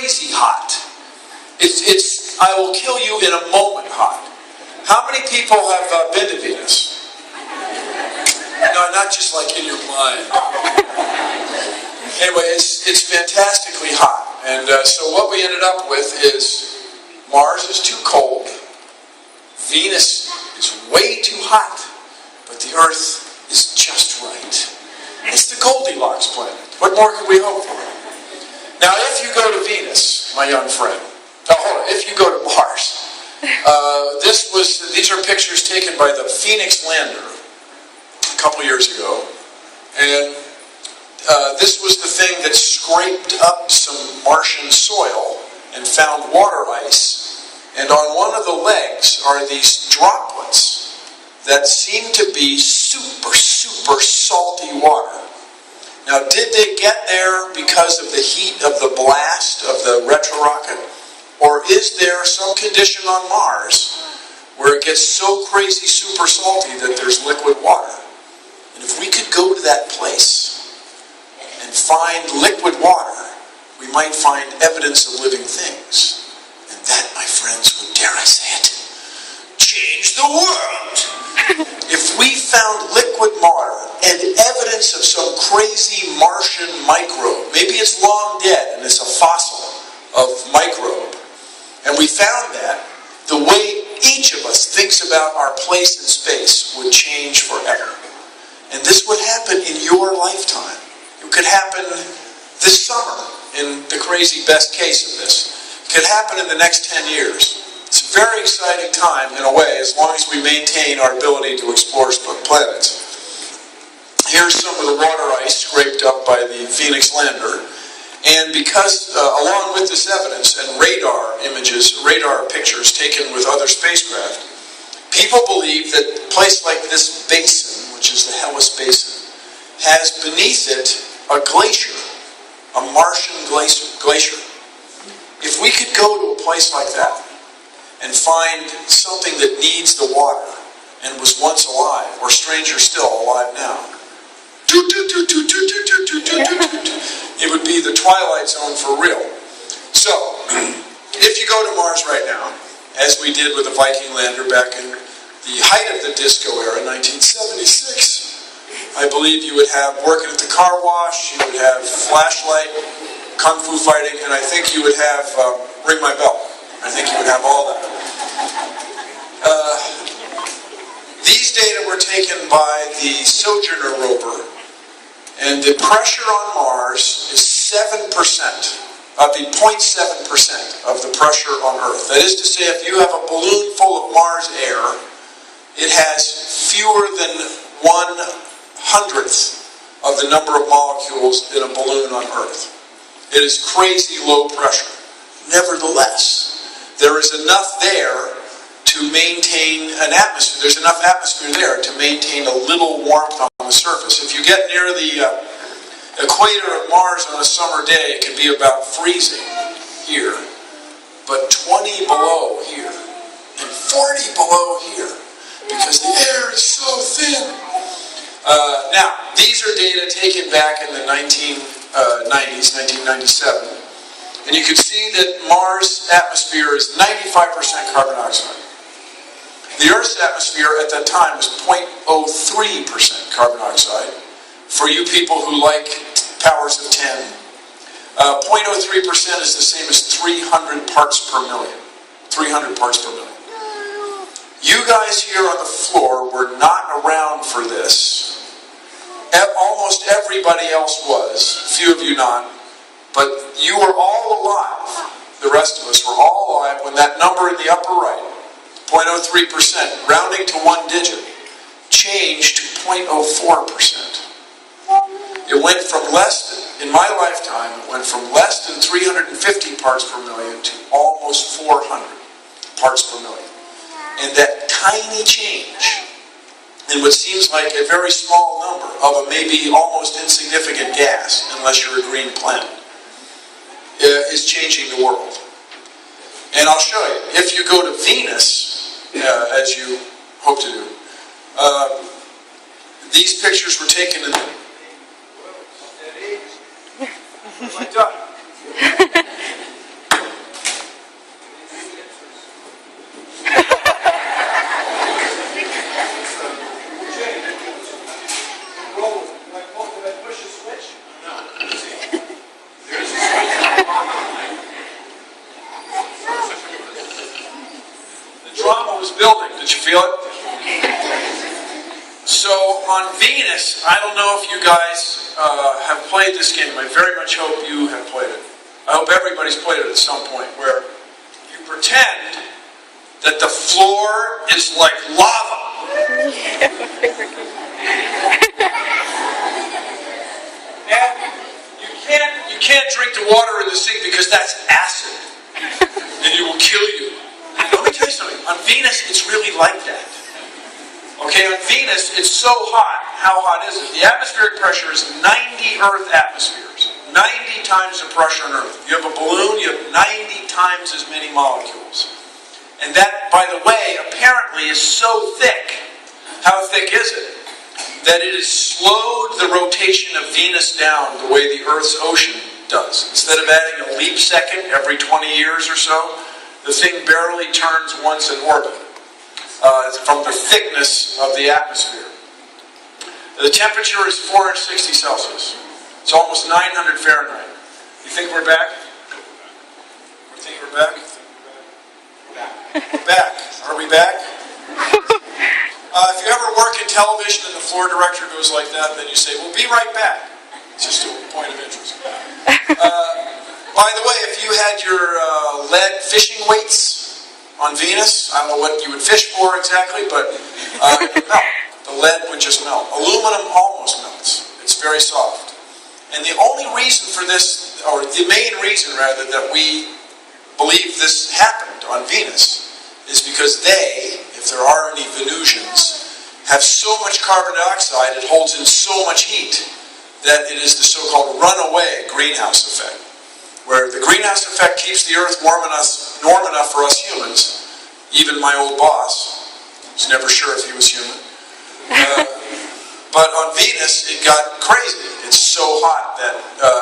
crazy hot. It's I will kill you in a moment hot. How many people have been to Venus? No, not just like in your mind. Anyway, it's fantastically hot. And so what we ended up with is Mars is too cold, Venus is way too hot, but the Earth is just right. It's the Goldilocks planet. What more could we hope for? Now, if you go to Venus, my young friend, if you go to Mars, these are pictures taken by the Phoenix lander a couple years ago, and this was the thing that scraped up some Martian soil and found water ice, and on one of the legs are these droplets that seem to be super, super salty water. Now, did they get there because of the heat of the blast of the retro rocket? Or is there some condition on Mars where it gets so crazy super salty that there's liquid water? And if we could go to that place and find liquid water, we might find evidence of living things. And that, my friends, would, dare I say it, change the world. If we found liquid water and evidence of some crazy Martian microbe, maybe it's long dead and it's a fossil of microbe, and we found that, the way each of us thinks about our place in space would change forever. And this would happen in your lifetime. It could happen this summer, in the crazy best case of this. It could happen in the next 10 years. It's a very exciting time, in a way, as long as we maintain our ability to explore planets. Here's some of the water ice scraped up by the Phoenix lander. And because, along with this evidence and radar pictures taken with other spacecraft, people believe that a place like this basin, which is the Hellas Basin, has beneath it a glacier, a Martian glacier. If we could go to a place like that and find something that needs the water and was once alive, or stranger still, alive now, it would be the Twilight Zone for real. So, if you go to Mars right now, as we did with the Viking lander back in the height of the disco era, 1976, I believe you would have working at the car wash, you would have flashlight, kung fu fighting, and I think you would have Ring My Bell. I think you would have all that. These data were taken by the Sojourner rover, and the pressure on Mars is 7%, the 0.7% of the pressure on Earth. That is to say, if you have a balloon full of Mars air, it has fewer than 1/100th of the number of molecules in a balloon on Earth. It is crazy low pressure. Nevertheless, there is enough there to maintain an atmosphere. There's enough atmosphere there to maintain a little warmth on the surface. If you get near the equator of Mars on a summer day, it can be about freezing here, but 20 below here, and 40 below here, because the air is so thin. Now, these are data taken back in the 1990s, 1997, and you can see that Mars' atmosphere is 95% carbon dioxide. The Earth's atmosphere at that time was 0.03% carbon dioxide. For you people who like powers of 10, 0.03% is the same as 300 parts per million. 300 parts per million. You guys here on the floor were not around for this. Almost everybody else was, few of you not, but you were all alive. The rest of us were all alive when that number in the upper right, 0.03%, rounding to one digit, changed to 0.04%. It went from in my lifetime, it went from less than 350 parts per million to almost 400 parts per million. And that tiny change, in what seems like a very small number of a maybe almost insignificant gas, unless you're a green planet, is changing the world. And I'll show you. If you go to Venus, as you hope to do, these pictures were taken in the... on Venus, I don't know if you guys have played this game. I very much hope you have played it. I hope everybody's played it at some point, where you pretend that the floor is like lava. And you can't drink the water in the sink because that's acid, and it will kill you. Let me tell you something. On Venus, it's really like that. Okay, on Venus, it's so hot. How hot is it? The atmospheric pressure is 90 Earth atmospheres. 90 times the pressure on Earth. If you have a balloon, you have 90 times as many molecules. And that, by the way, apparently is so thick. How thick is it? That it has slowed the rotation of Venus down the way the Earth's ocean does. Instead of adding a leap second every 20 years or so, the thing barely turns once in orbit. From the thickness of the atmosphere. The temperature is 460 Celsius. It's almost 900 Fahrenheit. You think we're back? You think we're back? We're back. Are we back? If you ever work in television and the floor director goes like that, then you say, "We'll be right back." It's just a point of interest. By the way, if you had your lead fishing weights on Venus, I don't know what you would fish for exactly, but it would melt. The lead would just melt. Aluminum almost melts. It's very soft. And the only reason for this, or the main reason rather, that we believe this happened on Venus is because they, if there are any Venusians, have so much carbon dioxide, it holds in so much heat, that it is the so-called runaway greenhouse effect, where the greenhouse effect keeps the Earth warm enough for us humans. Even my old boss was never sure if he was human. But on Venus, it got crazy. It's so hot that,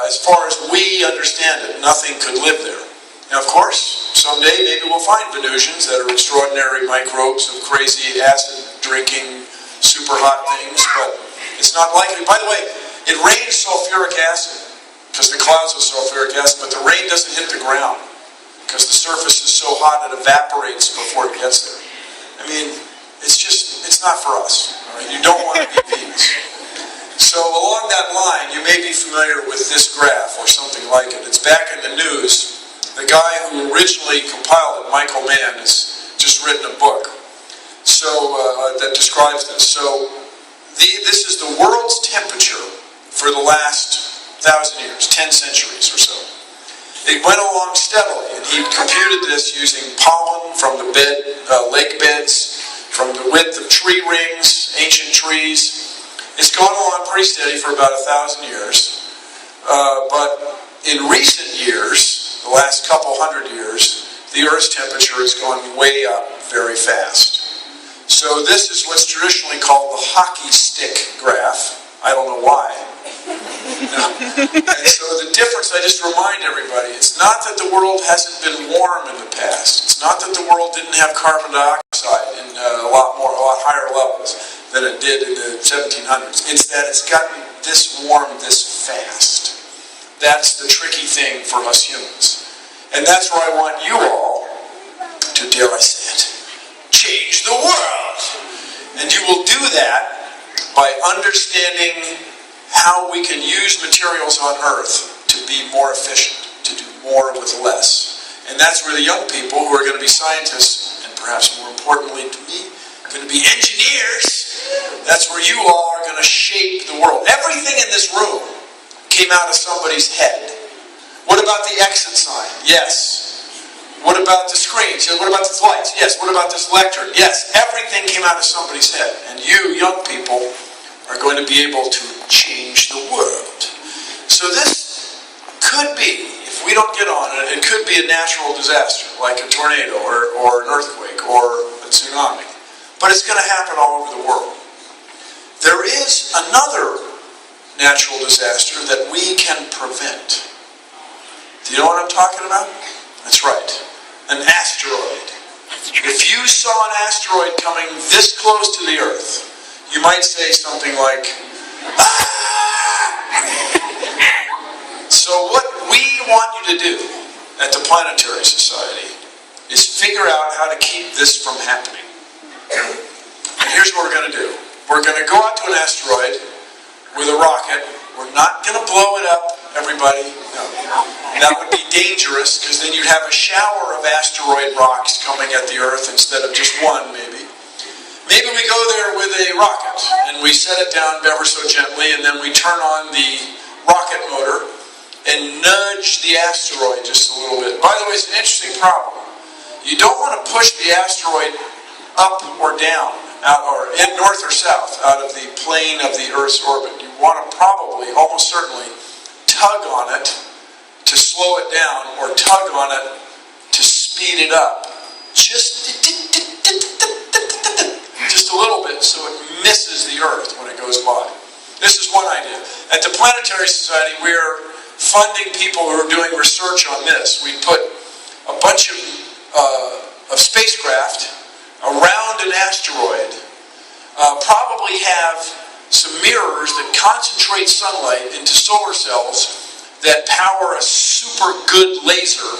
as far as we understand it, nothing could live there. Now, of course, someday maybe we'll find Venusians that are extraordinary microbes of crazy acid-drinking, super hot things, but it's not likely. By the way, it rains sulfuric acid, because the clouds are sulfuric acid, but the rain doesn't hit the ground, because the surface is so hot it evaporates before it gets there. I mean, it's not for us. All right? You don't want to be Venus. So along that line, you may be familiar with this graph, or something like it. It's back in the news. The guy who originally compiled it, Michael Mann, has just written a book that describes this. So this is the world's temperature for the last 1,000 years, 10 centuries or so. It went along steadily, and he computed this using pollen from the lake beds, from the width of tree rings, ancient trees. It's gone along pretty steady for about 1,000 years. But in recent years, the last couple hundred years, the Earth's temperature has gone way up very fast. So this is what's traditionally called the hockey stick graph. I don't know why. And so the difference, I just remind everybody, it's not that the world hasn't been warm in the past. It's not that the world didn't have carbon dioxide in a lot higher levels than it did in the 1700s. It's that it's gotten this warm this fast. That's the tricky thing for us humans. And that's where I want you all to, dare I say it, change the world. And you will do that by understanding how we can use materials on Earth to be more efficient, to do more with less. And that's where the young people who are going to be scientists, and perhaps more importantly to me, are going to be engineers, that's where you all are going to shape the world. Everything in this room came out of somebody's head. What about the exit sign? Yes. What about the screens? What about the lights? Yes. What about this lectern? Yes. Everything came out of somebody's head. And you, young people, are going to be able to change the world. So this could be, if we don't get on it, it could be a natural disaster, like a tornado or an earthquake or a tsunami. But it's going to happen all over the world. There is another natural disaster that we can prevent. Do you know what I'm talking about? That's right. An asteroid. If you saw an asteroid coming this close to the Earth, you might say something like, "Ah!" So what we want you to do at the Planetary Society is figure out how to keep this from happening. And here's what we're going to do. we're going to go out to an asteroid with a rocket. We're not going to blow it up, everybody. No. That would be dangerous, because then you'd have a shower of asteroid rocks coming at the Earth instead of just one, maybe. Maybe we go there with a rocket, and we set it down ever so gently, and then we turn on the rocket motor and nudge the asteroid just a little bit. By the way, it's an interesting problem. You don't want to push the asteroid up or down, or in north or south, out of the plane of the Earth's orbit. You want to probably, almost certainly, tug on it to slow it down, or tug on it to speed it up. Just a little bit, so it misses the Earth when it goes by. This is one idea. At the Planetary Society, we're funding people who are doing research on this. We put a bunch of spacecraft around an asteroid, probably have some mirrors that concentrate sunlight into solar cells that power a super good laser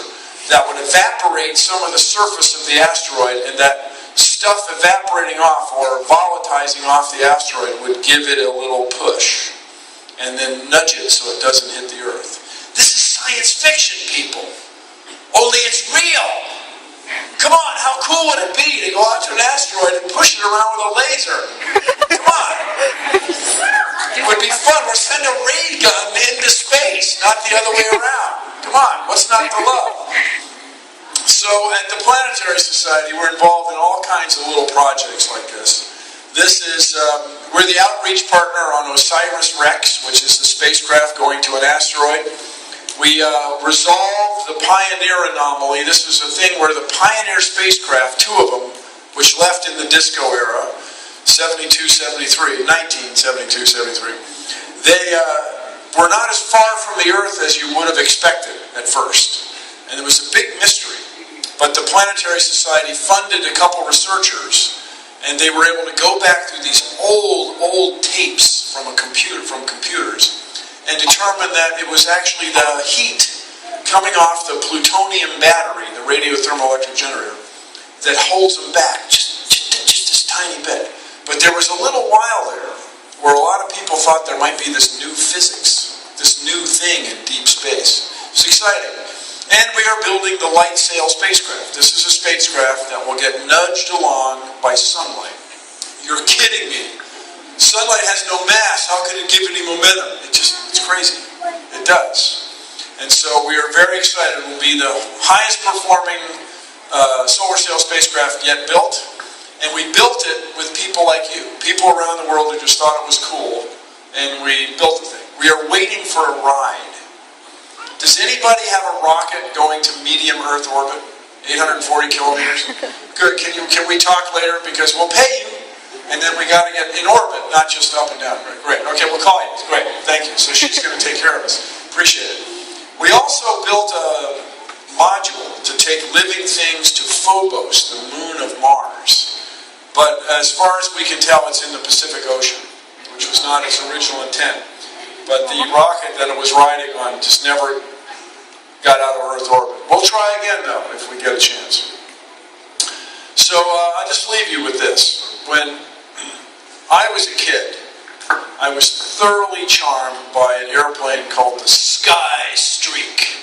that would evaporate some of the surface of the asteroid, and that stuff evaporating off or volatilizing off the asteroid would give it a little push and then nudge it so it doesn't hit the Earth. This is science fiction, people. Only it's real. Come on, how cool would it be to go out to an asteroid and push it around with a laser? Come on. It would be fun. We'll send a ray gun into space, not the other way around. Come on, what's not to love? So at the Planetary Society, we're involved in all kinds of little projects like this. This is, we're the outreach partner on OSIRIS-REx, which is the spacecraft going to an asteroid. We resolved the Pioneer anomaly. This was a thing where the Pioneer spacecraft, two of them, which left in the disco era, 1972-73, they were not as far from the Earth as you would have expected at first. And it was a big mystery. But the Planetary Society funded a couple researchers, and they were able to go back through these old tapes from computers, and determine that it was actually the heat coming off the plutonium battery, the radiothermoelectric generator, that holds them back just this tiny bit. But there was a little while there where a lot of people thought there might be this new physics, this new thing in deep space. It's exciting. And we are building the Light Sail spacecraft. This is a spacecraft that will get nudged along by sunlight. You're kidding me. Sunlight has no mass. How could it give any momentum? It's crazy. It does. And so we are very excited. It will be the highest performing solar sail spacecraft yet built. And we built it with people like you. People around the world who just thought it was cool. And we built the thing. We are waiting for a ride. Does anybody have a rocket going to medium Earth orbit? 840 kilometers? Good. Can we talk later? Because we'll pay you. And then we got to get in orbit, not just up and down. Right? Great. Okay, we'll call you. Great. Thank you. So she's going to take care of us. Appreciate it. We also built a module to take living things to Phobos, the moon of Mars. But as far as we can tell, it's in the Pacific Ocean, which was not its original intent. But the rocket that it was riding on just never got out of Earth orbit. We'll try again, though, if we get a chance. So I'll just leave you with this. When I was a kid, I was thoroughly charmed by an airplane called the Sky Streak.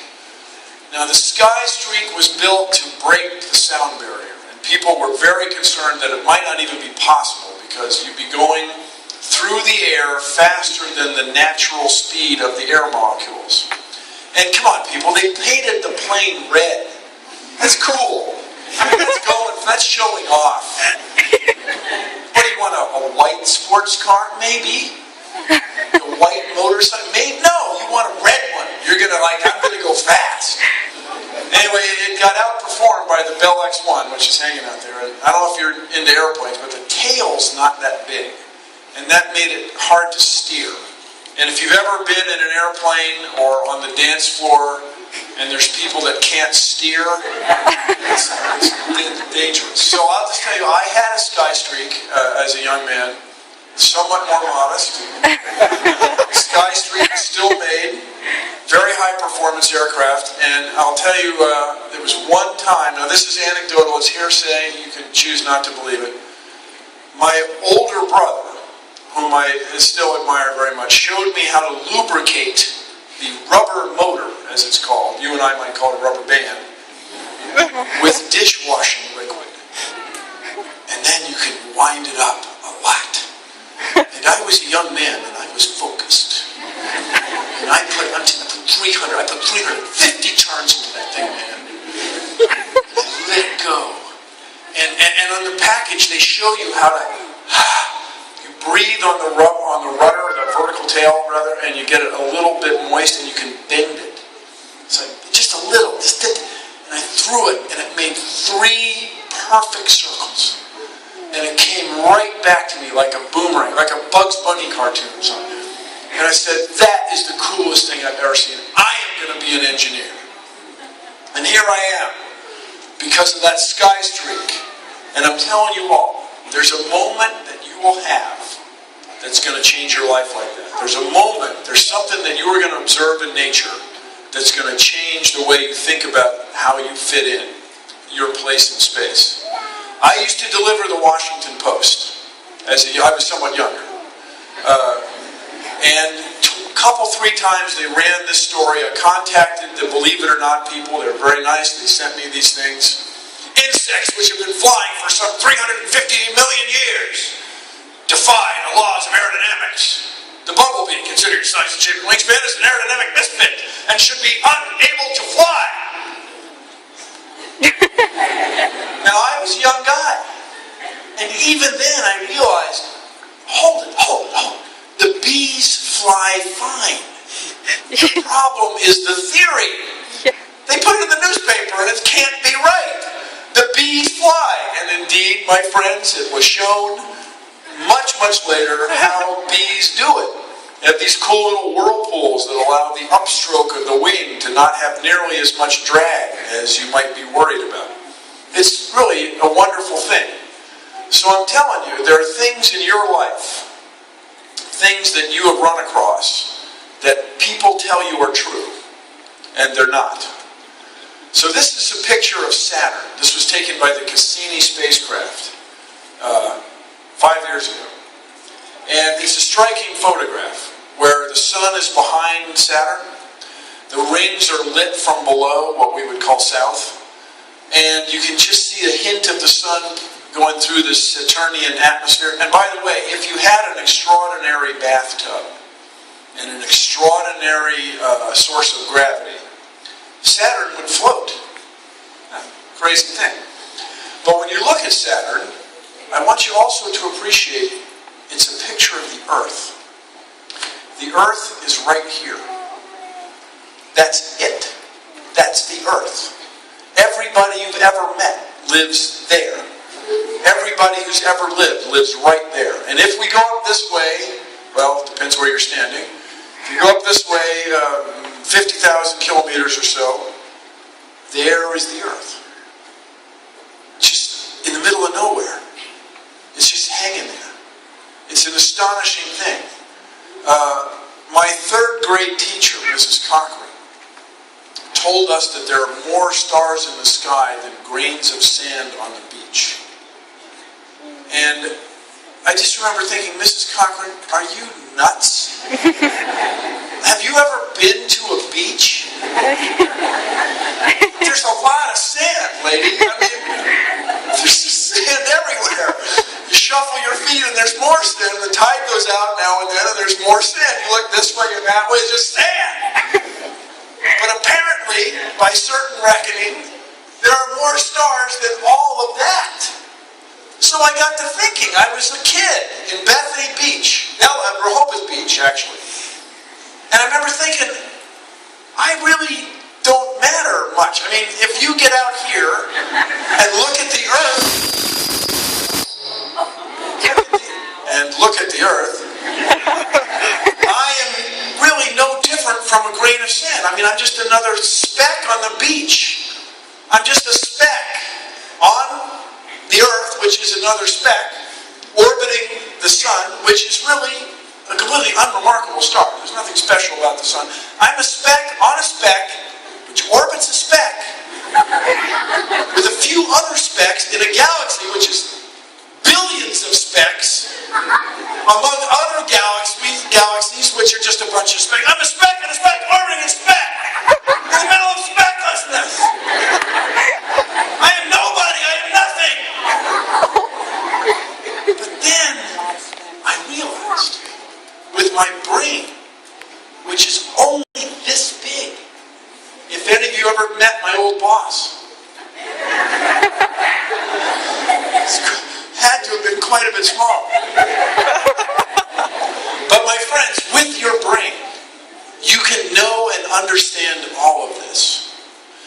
Now, the Sky Streak was built to break the sound barrier, and people were very concerned that it might not even be possible because you'd be going through the air faster than the natural speed of the air molecules. And come on, people, they painted the plane red. That's cool. That's showing off. What do you want, a white sports car? Maybe. A white motorcycle? Maybe. No, you want a red one. You're going to I'm going to go fast. Anyway, it got outperformed by the Bell X-1, which is hanging out there. And I don't know if you're into airplanes, but the tail's not that big. And that made it hard to steer. And if you've ever been in an airplane or on the dance floor and there's people that can't steer, it's dangerous. So I'll just tell you, I had a Sky Streak as a young man, somewhat more modest. Sky Streak is still made, very high performance aircraft, and I'll tell you, there was one time, now this is anecdotal, it's hearsay, you can choose not to believe it. My older brother whom I still admire very much, showed me how to lubricate the rubber motor, as it's called. You and I might call it a rubber band, with dishwashing liquid. And then you can wind it up a lot. And I was a young man, and I was focused. And I put 350 turns into that thing, man. Let it go. And on the package, they show you how to, you breathe on the rudder, the vertical tail, rather, and you get it a little bit moist, and you can bend it. It's like, just a little. And I threw it, and it made 3 perfect circles. And it came right back to me like a boomerang, like a Bugs Bunny cartoon or something. And I said, that is the coolest thing I've ever seen. I am going to be an engineer. And here I am, because of that sky streak. And I'm telling you all, there's a moment that you will have that's going to change your life like that. There's a moment, there's something that you are going to observe in nature that's going to change the way you think about how you fit in, your place in space. I used to deliver the Washington Post. I was somewhat younger. And a couple, 3 times they ran this story. I contacted the Believe It or Not people. They were very nice. They sent me these things. Insects which have been flying for some 350 million years defy the laws of aerodynamics. The bumblebee, considered size and shape and wingspan, is an aerodynamic misfit and should be unable to fly. Now, I was a young guy. And even then I realized, hold it. The bees fly fine. The problem is the theory. They put it in the newspaper and it can't be right. The bees fly. And indeed, my friends, it was shown much, much later how bees do it. They have these cool little whirlpools that allow the upstroke of the wing to not have nearly as much drag as you might be worried about. It's really a wonderful thing. So I'm telling you, there are things in your life, things that you have run across, that people tell you are true, and they're not. So this is a picture of Saturn. This was taken by the Cassini spacecraft 5 years ago. And it's a striking photograph where the sun is behind Saturn. The rings are lit from below, what we would call south. And you can just see a hint of the sun going through the Saturnian atmosphere. And by the way, if you had an extraordinary bathtub and an extraordinary source of gravity, Saturn would float. Crazy thing. But when you look at Saturn, I want you also to appreciate it's a picture of the Earth. The Earth is right here. That's it. That's the Earth. Everybody you've ever met lives there. Everybody who's ever lived lives right there. And if we go up this way, well, it depends where you're standing. If you go up this way, 50,000 kilometers or so, there is the Earth. Just in the middle of nowhere. It's just hanging there. It's an astonishing thing. My 3rd grade teacher, Mrs. Cochran, told us that there are more stars in the sky than grains of sand on the beach. And I just remember thinking, Mrs. Cochran, are you nuts? Have you ever been to a beach? There's a lot of sand, lady. I mean, there's sand everywhere. You shuffle your feet and there's more sand. The tide goes out now and then and there's more sand. You look this way and that way, it's just sand. But apparently, by certain reckoning, there are more stars than all of that. So I got to thinking, I was a kid in Bethany Beach, Rehoboth Beach, actually. And I remember thinking, I really don't matter much. I mean, if you get out here and look at the Earth, I am really no different from a grain of sand. I mean, I'm just another speck on the beach. I'm just a speck on the Earth, which is another speck, orbiting the sun, which is really a completely unremarkable star. There's nothing special about the sun. I'm a speck on a speck, which orbits a speck, with a few other specks in a galaxy which is billions galaxies of specks, among other galaxies, which are just a bunch of specks. I'm a speck and a speck orbiting a speck in the middle of specklessness. I am nobody. I am nothing. But then I realized, with my brain, which is only this big. If any of you ever met my old boss, had to have been quite a bit small. But my friends, with your brain, you can know and understand all of this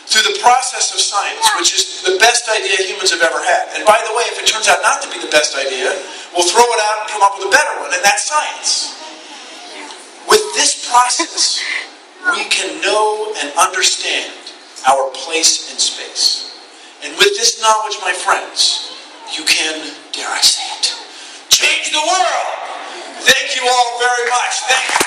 through the process of science, which is the best idea humans have ever had. And by the way, if it turns out not to be the best idea, we'll throw it out and come up with a better one, and that's science. With this process, we can know and understand our place in space. And with this knowledge, my friends, you can, dare I say it, change the world. Thank you all very much. Thank you.